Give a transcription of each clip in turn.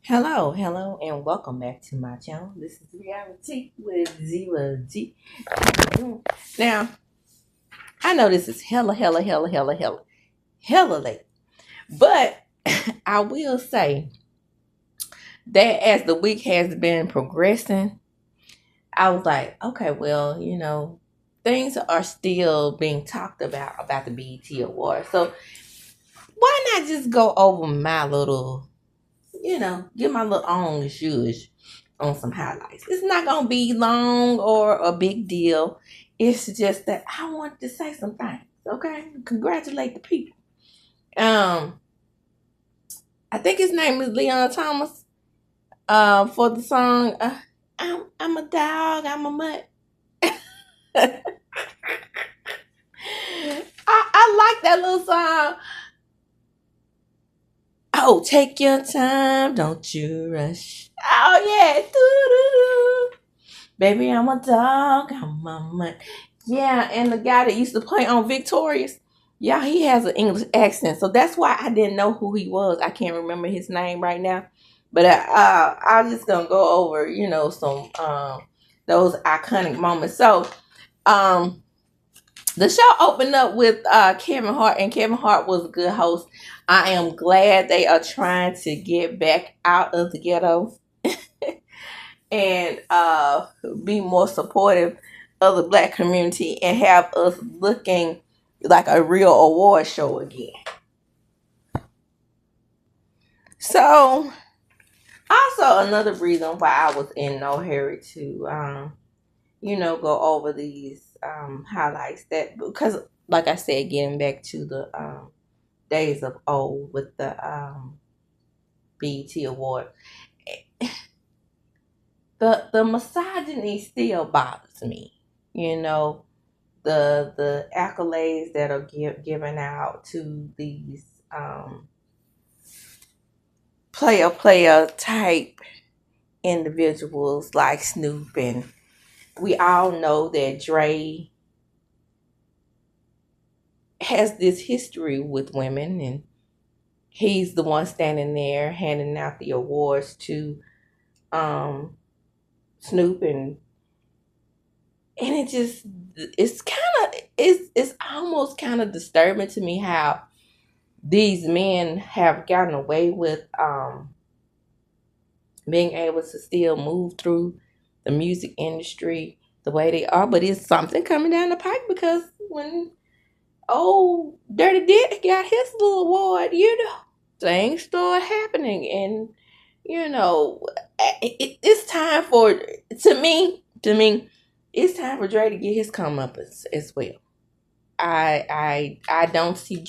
Hello, and welcome back to my channel. This is Reality with Zila G. Now, I know this is hella late, but I will say that as the week has been progressing, I was like, okay, well, things are still being talked about the BET Award. So why not just go over my little get my little own shush on some highlights. It's not gonna be long or a big deal. It's just that I wanted to say some things. Okay, congratulate the people. Um, I think his name is Leon Thomas. For the song, I'm a dog, I'm a mutt. I like that little song. Oh, take your time, don't you rush. Oh yeah, doo-doo-doo. Baby, I'm a dog. I'm a mutt. Yeah, and the guy that used to play on Victorious, yeah, he has an English accent. So that's why I didn't know who he was. I can't remember his name right now. But I'm just going to go over, some those iconic moments. So um, the show opened up with Kevin Hart, and Kevin Hart was a good host. I am glad they are trying to get back out of the ghetto and be more supportive of the black community and have us looking like a real award show again. So, also another reason why I was in no hurry to, go over these highlights that because, like I said, getting back to the days of old with the BET Award, the misogyny still bothers me. You know, the accolades that are given out to these player type individuals like Snoop, and we all know that Dre has this history with women, and he's the one standing there handing out the awards to um, Snoop, and it just it's almost kind of disturbing to me how these men have gotten away with being able to still move through the music industry the way they are. But it's something coming down the pike because when Dirty Dick got his little award, things start happening, and it's time for to me, it's time for Dre to get his come up as well. I don't see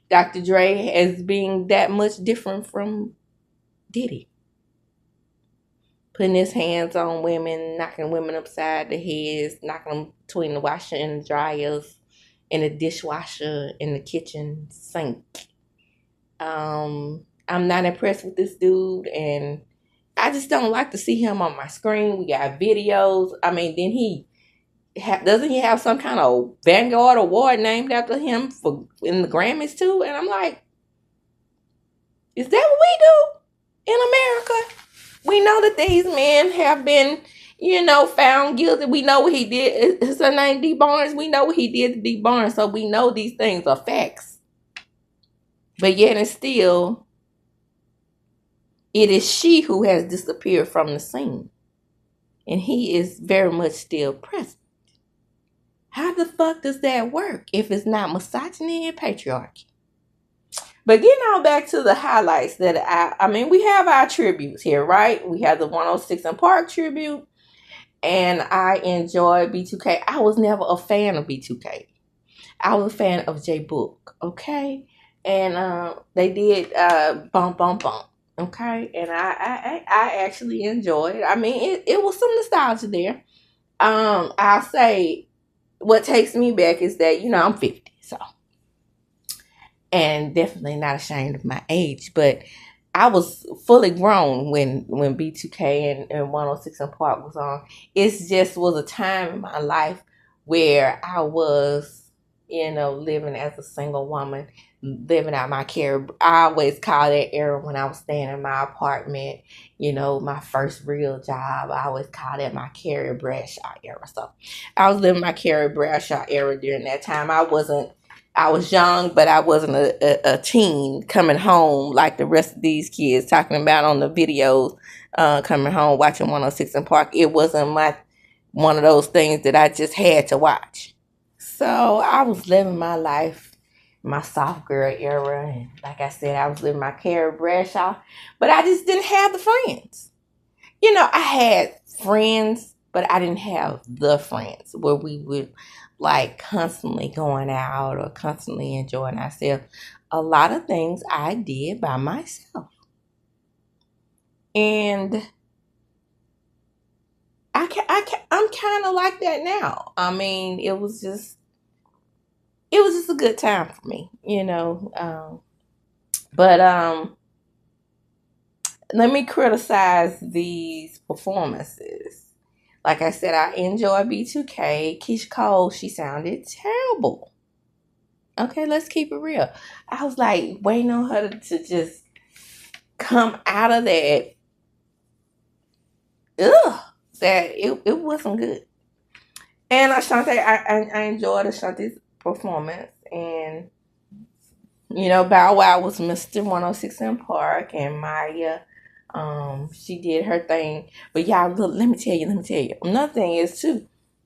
Dr. Dre, as being that much different from Diddy. Putting his hands on women, knocking women upside the heads, knocking them between the washer and the dryers, in the dishwasher, in the kitchen sink. I'm not impressed with this dude, and I just don't like to see him on my screen. We got videos. I mean, then doesn't he have some kind of Vanguard Award named after him for in the Grammys too? And I'm like, is that what we do in America? We know that these men have been, found guilty. We know what he did. His name D Barnes. We know what he did to D Barnes, so we know these things are facts. But yet and still, it is she who has disappeared from the scene, and he is very much still present. How the fuck does that work if it's not misogyny and patriarchy? But getting on back to the highlights that I mean, we have our tributes here, right? We have the 106 and Park tribute, and I enjoy B2K. I was never a fan of B2K. I was a fan of J Book, okay? And they did Bump Bump Bump, okay? And I actually enjoyed it. I mean, it was some nostalgia there. I'll say what takes me back is that, I'm 50, so, and definitely not ashamed of my age, but I was fully grown when B2K and 106 and Park was on. It just was a time in my life where I was, living as a single woman, living out my career. I always call that era when I was staying in my apartment, you know, my first real job. I always call that my Carrie Bradshaw era. So I was living my Carrie Bradshaw era during that time. I was young, but I wasn't a teen coming home like the rest of these kids talking about on the videos, coming home watching 106 in Park. It wasn't one of those things that I just had to watch. So I was living my life, my soft girl era, and like I said, I was living my Carrie Bradshaw, but I just didn't have the friends. You know, I had friends, but I didn't have the friends where we would like constantly going out or constantly enjoying ourselves. A lot of things I did by myself. And I'm kind of like that now. I mean, it was just a good time for me, you know. But let me criticize these performances. Like I said, I enjoy B2K. Keyshia Cole, she sounded terrible. Okay, let's keep it real. I was like waiting on her to just come out of that. Ugh, that it wasn't good. And Ashanti, I enjoyed Ashanti's performance, and you know, Bow Wow was Mr. 106 in Park, and Maya, she did her thing. But y'all, look, let me tell you. Another thing is too,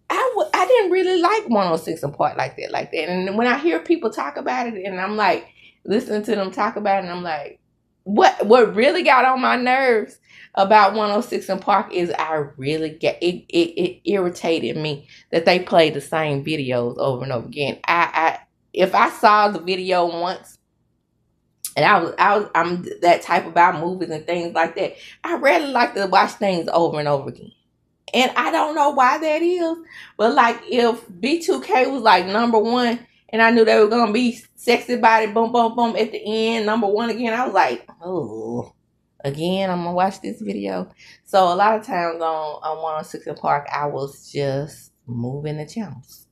I didn't really like 106 in Park like that. And when I hear people talk about it, and I'm like listening to them talk about it, and I'm like, what really got on my nerves about 106 in Park is I really get it irritated me that they play the same videos over and over again. I if I saw the video once, and I'm that type about movies and things like that, I really like to watch things over and over again. And I don't know why that is, but like if B2K was like number one, and I knew they were gonna be sexy body, boom, boom, boom at the end, number one again, I was like, oh, again, I'm gonna watch this video. So a lot of times on 106 in Park, I was just moving the channels.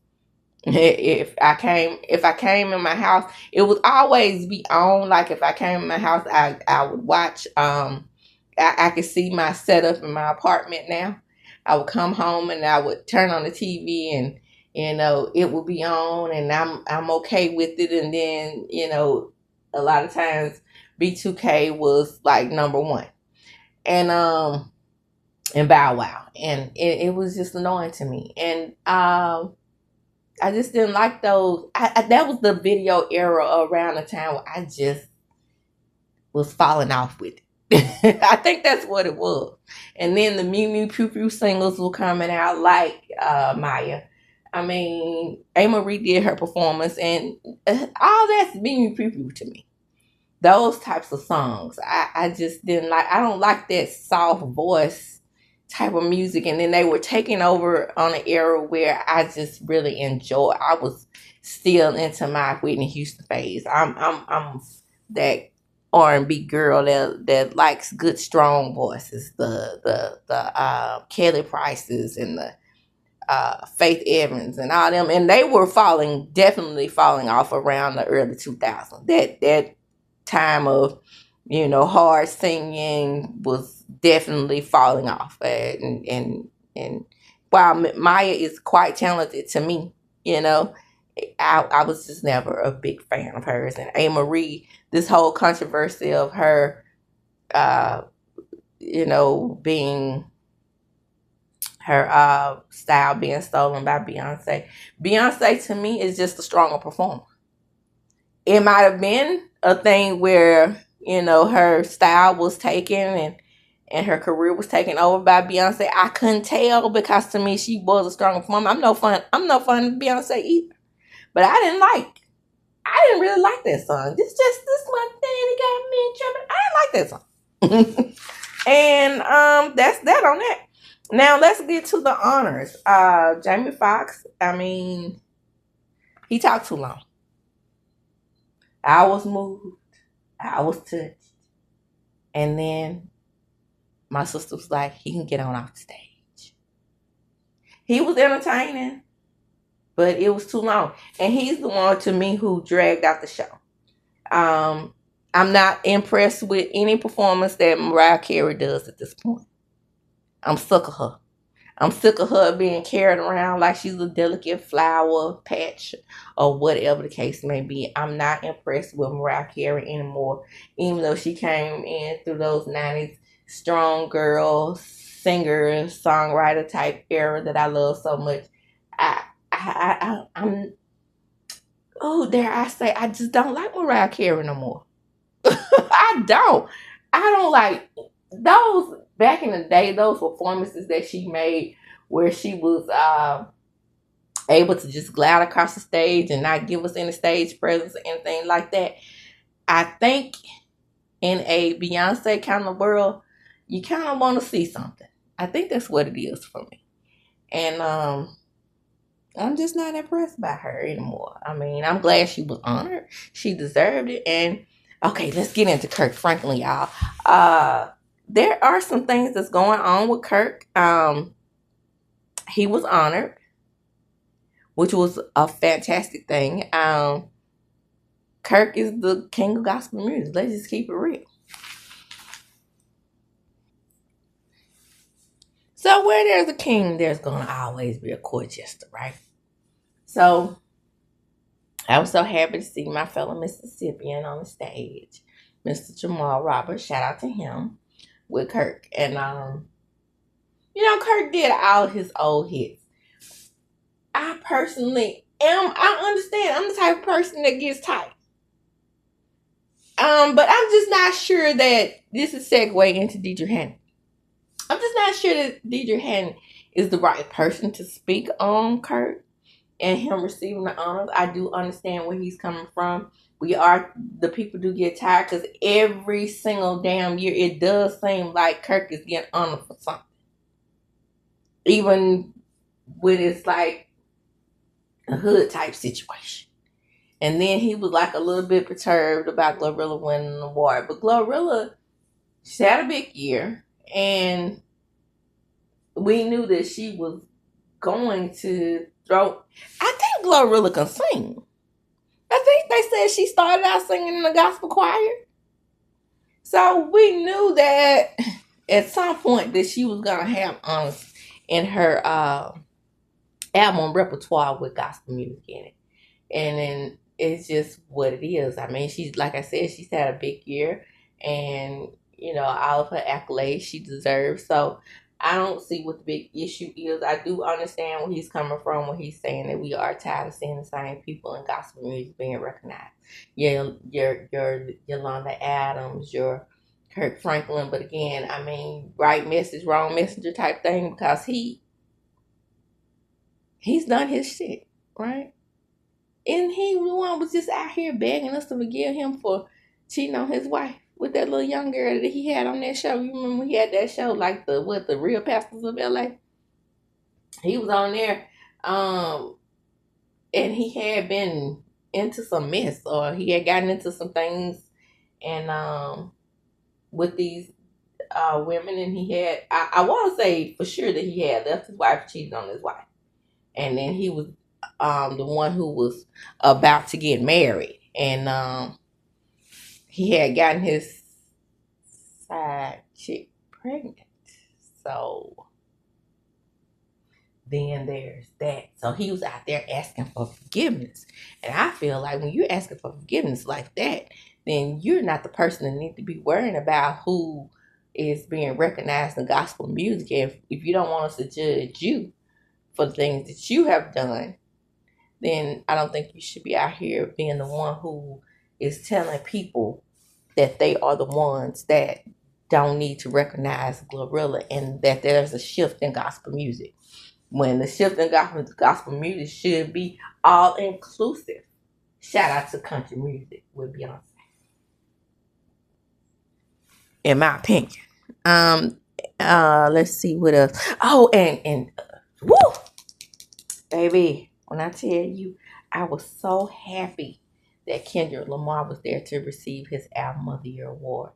If I came in my house, it would always be on. Like if I came in my house, I would watch. I could see my setup in my apartment now. I would come home and I would turn on the TV, and you know it would be on, and I'm okay with it. And then you know a lot of times B2K was like number one, and Bow Wow, and it was just annoying to me. And I just didn't like those. That was the video era around the time where I just was falling off with it. I think that's what it was. And then the Mew Mew Pew Pew singles were coming out like Maya. I mean, A. Marie did her performance, and all that's Mew Mew Pew Pew to me. Those types of songs, I just didn't like. I don't like that soft voice type of music. And then they were taking over on an era where I just really enjoyed. I was still into my Whitney Houston phase. I'm that R&B girl that likes good strong voices. The Kelly Prices and the Faith Evans and all them, and they were definitely falling off around the early 2000s. That time of, you know, hard singing was definitely falling off. And while Maya is quite talented to me, you know, I was just never a big fan of hers. And A. Marie, this whole controversy of her, you know, being her style being stolen by Beyonce. Beyonce to me is just a stronger performer. It might have been a thing where, you know, her style was taken and her career was taken over by Beyonce. I couldn't tell because to me she was a stronger performer. I'm no fun of Beyonce either. But I didn't really like that song. This one thing that got me in trouble. I didn't like that song. And that's that on that. Now let's get to the honors. Jamie Foxx, I mean, he talked too long. I was moved. I was touched. And then my sister was like, he can get on off the stage. He was entertaining, but it was too long. And he's the one to me who dragged out the show. Um, I'm not impressed with any performance that Mariah Carey does at this point. I'm sick of her. I'm sick of her being carried around like she's a delicate flower patch or whatever the case may be. I'm not impressed with Mariah Carey anymore, even though she came in through those 90s strong girl, singer, songwriter type era that I love so much. I'm, oh, dare I say, I just don't like Mariah Carey no more. I don't. I don't like those back in the day, those performances that she made where she was able to just glide across the stage and not give us any stage presence or anything like that. I think in a Beyonce kind of world, you kind of want to see something. I think that's what it is for me. And I'm just not impressed by her anymore. I mean, I'm glad she was honored. She deserved it. And okay, let's get into Kirk Franklin, y'all. There are some things that's going on with Kirk. He was honored, which was a fantastic thing. Kirk is the king of gospel music. Let's just keep it real. So where there's a king, there's gonna always be a court jester, right? So I was so happy to see my fellow Mississippian on the stage, Mr. Jamal Roberts. Shout out to him with Kirk. And Kirk did all his old hits. I personally I understand. I'm the type of person that gets tight. But I'm just not sure that this is segue into Deidre Hannon. I'm just not sure that Deidre Hannon is the right person to speak on Kirk and him receiving the honors. I do understand where he's coming from. The people do get tired because every single damn year it does seem like Kirk is getting honored for something. Even when it's like a hood type situation. And then he was like a little bit perturbed about Glorilla winning the award. But Glorilla, she had a big year. And we knew that she was going to throw. I think Glorilla can sing. I think they said she started out singing in the gospel choir. So we knew that at some point that she was going to have honors in her album repertoire with gospel music in it. And then it's just what it is. I mean, she's, like I said, she's had a big year, and all of her accolades she deserves. So I don't see what the big issue is. I do understand where he's coming from when he's saying that we are tired of seeing the same people in gospel music being recognized. Your Yolanda Adams, your Kirk Franklin, but again, I mean, right message, wrong messenger type thing, because he's done his shit, right? And he the one was just out here begging us to forgive him for cheating on his wife with that little young girl that he had on that show. You remember he had that show like the Real Pastors of LA? He was on there, and he had been into some mess, or he had gotten into some things, and with these women, and he had I want to say for sure that he had left his wife, cheated on his wife, and then he was the one who was about to get married, and he had gotten his side chick pregnant. So then there's that. So he was out there asking for forgiveness. And I feel like when you're asking for forgiveness like that, then you're not the person that need to be worrying about who is being recognized in gospel music. If you don't want us to judge you for the things that you have done, then I don't think you should be out here being the one who is telling people that they are the ones that don't need to recognize Glorilla and that there's a shift in gospel music. When the shift in gospel music should be all inclusive. Shout out to country music with Beyonce. In my opinion. Let's see what else. Oh, and woo! Baby, when I tell you, I was so happy that Kendrick Lamar was there to receive his Album of the Year award.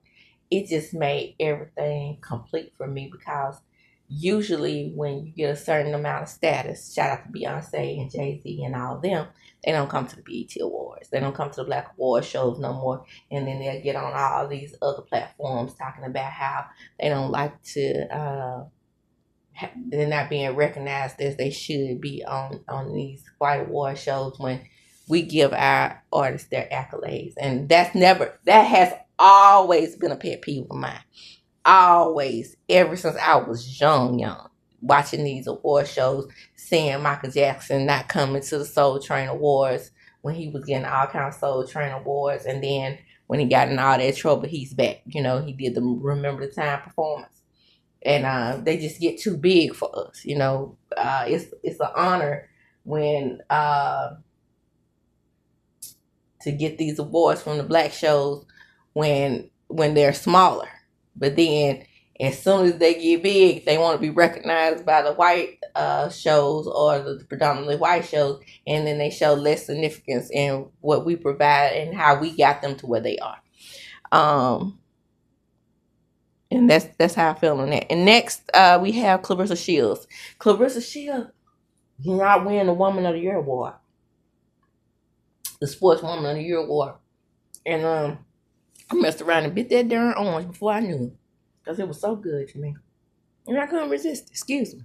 It just made everything complete for me because usually when you get a certain amount of status, shout out to Beyonce and Jay-Z and all of them, they don't come to the BET Awards. They don't come to the Black Award shows no more. And then they'll get on all these other platforms talking about how they don't like to, they're not being recognized as they should be on these white award shows when we give our artists their accolades. And that has always been a pet peeve of mine. Always, ever since I was young, watching these award shows, seeing Michael Jackson not coming to the Soul Train Awards when he was getting all kinds of Soul Train Awards, and then when he got in all that trouble, he's back. He did the Remember the Time performance, and they just get too big for us. It's an honor when to get these awards from the black shows when they're smaller. But then, as soon as they get big, they want to be recognized by the white shows or the predominantly white shows, and then they show less significance in what we provide and how we got them to where they are. And that's how I feel on that. And next, we have Claressa Shields. Claressa Shields did not win the Woman of the Year award, the Sports Woman of the Year award, and I messed around and bit that darn orange before I knew it, because it was so good to me. And I couldn't resist it. Excuse me.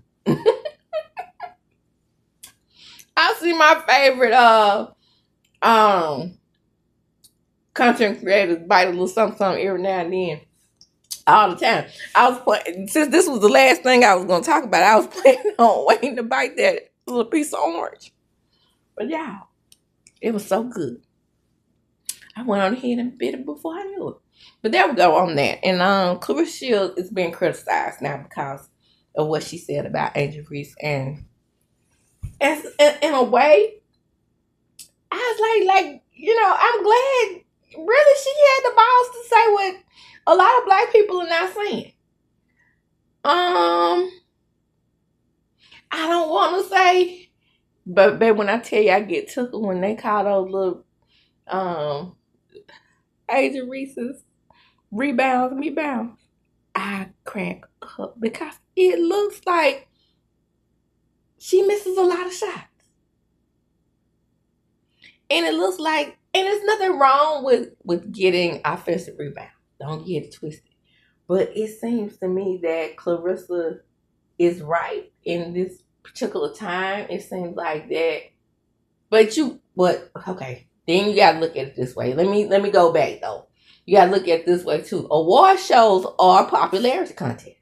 I see my favorite content creators bite a little something every now and then. All the time. I was playing, since this was the last thing I was going to talk about, I was planning on waiting to bite that little piece of orange. But y'all, it was so good. I went on ahead and bit it before I knew it. But there we go on that. And Claressa Shields is being criticized now because of what she said about Angel Reese. And as, in a way, I was like, I'm glad really she had the balls to say what a lot of black people are not saying. I don't want to say, but when I tell you I get tickled when they call those little Angel Reese's rebounds, I crack up because it looks like she misses a lot of shots. And it looks like, and there's nothing wrong with getting offensive rebounds. Don't get it twisted. But it seems to me that Claressa is right in this particular time. It seems like that. But okay. Then you gotta look at it this way. Let me go back though. You gotta look at it this way too. Award shows are popularity contests.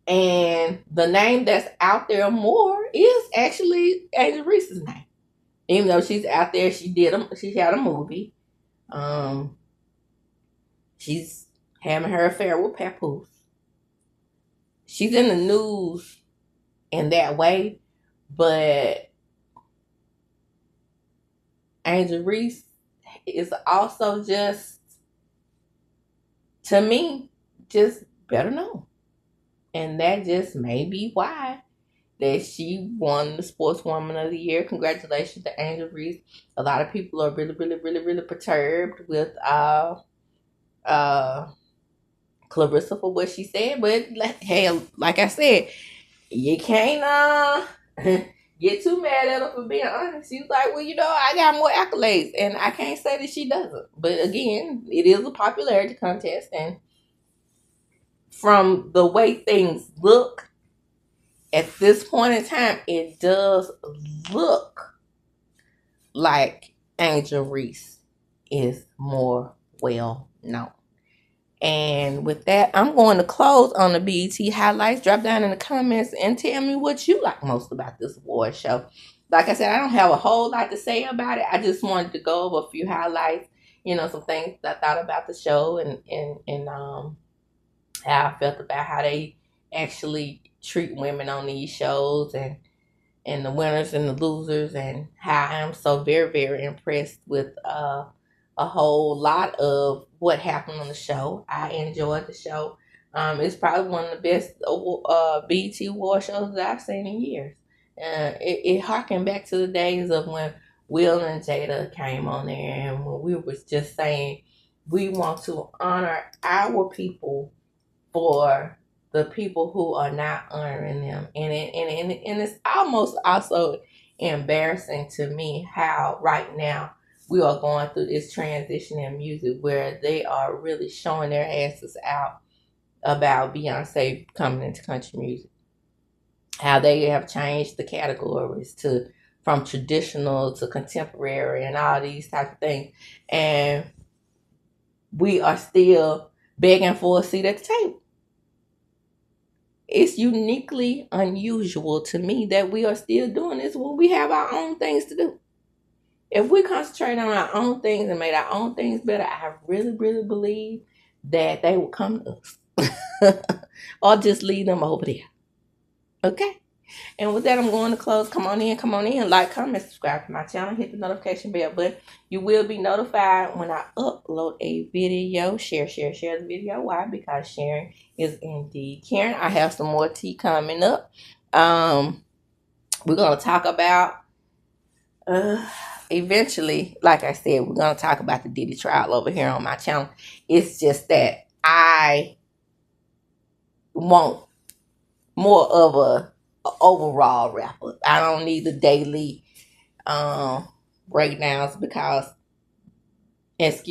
And the name that's out there more is actually Angel Reese's name. Even though she's out there, she had a movie. She's having her affair with Papoose. She's in the news in that way, but Angel Reese is also just, to me, just better known. And that just may be why that she won the Sportswoman of the Year. Congratulations to Angel Reese. A lot of people are really, really, really, really perturbed with Claressa for what she said, but hey, like I said, you can't get too mad at her for being honest. She's like, well, I got more accolades, and I can't say that she doesn't. But again, it is a popularity contest, and from the way things look at this point in time, it does look like Angel Reese is more well known. And with that, I'm going to close on the BET highlights. Drop down in the comments and tell me what you like most about this award show. Like I said, I don't have a whole lot to say about it. I just wanted to go over a few highlights, some things that I thought about the show and how I felt about how they actually treat women on these shows and the winners and the losers, and how I'm so very, very impressed with a whole lot of what happened on the show. I enjoyed the show. It's probably one of the best BET award shows that I've seen in years. It harkened back to the days of when Will and Jada came on there, and when we was just saying we want to honor our people for the people who are not honoring them. And it's almost also embarrassing to me how right now we are going through this transition in music where they are really showing their asses out about Beyonce coming into country music. How they have changed the categories to from traditional to contemporary and all these types of things. And we are still begging for a seat at the table. It's uniquely unusual to me that we are still doing this when we have our own things to do. If we concentrate on our own things and made our own things better, I really, really believe that they will come to us. Or just leave them over there. Okay? And with that, I'm going to close. Come on in, like, comment, subscribe to my channel, hit the notification bell button. You will be notified when I upload a video. Share the video. Why? Because sharing is indeed caring. I have some more tea coming up. We're going to talk about, eventually, like I said, we're going to talk about the Diddy trial over here on my channel. It's just that I want more of a overall wrap up. I don't need the daily breakdowns because it's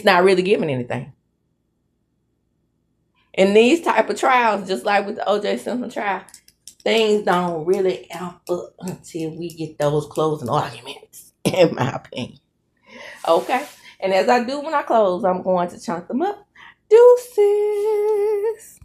not really giving anything. In these type of trials, just like with the O.J. Simpson trial, things don't really amp up until we get those closing arguments, in my opinion. Okay? And as I do when I close, I'm going to chunk them up. Deuces.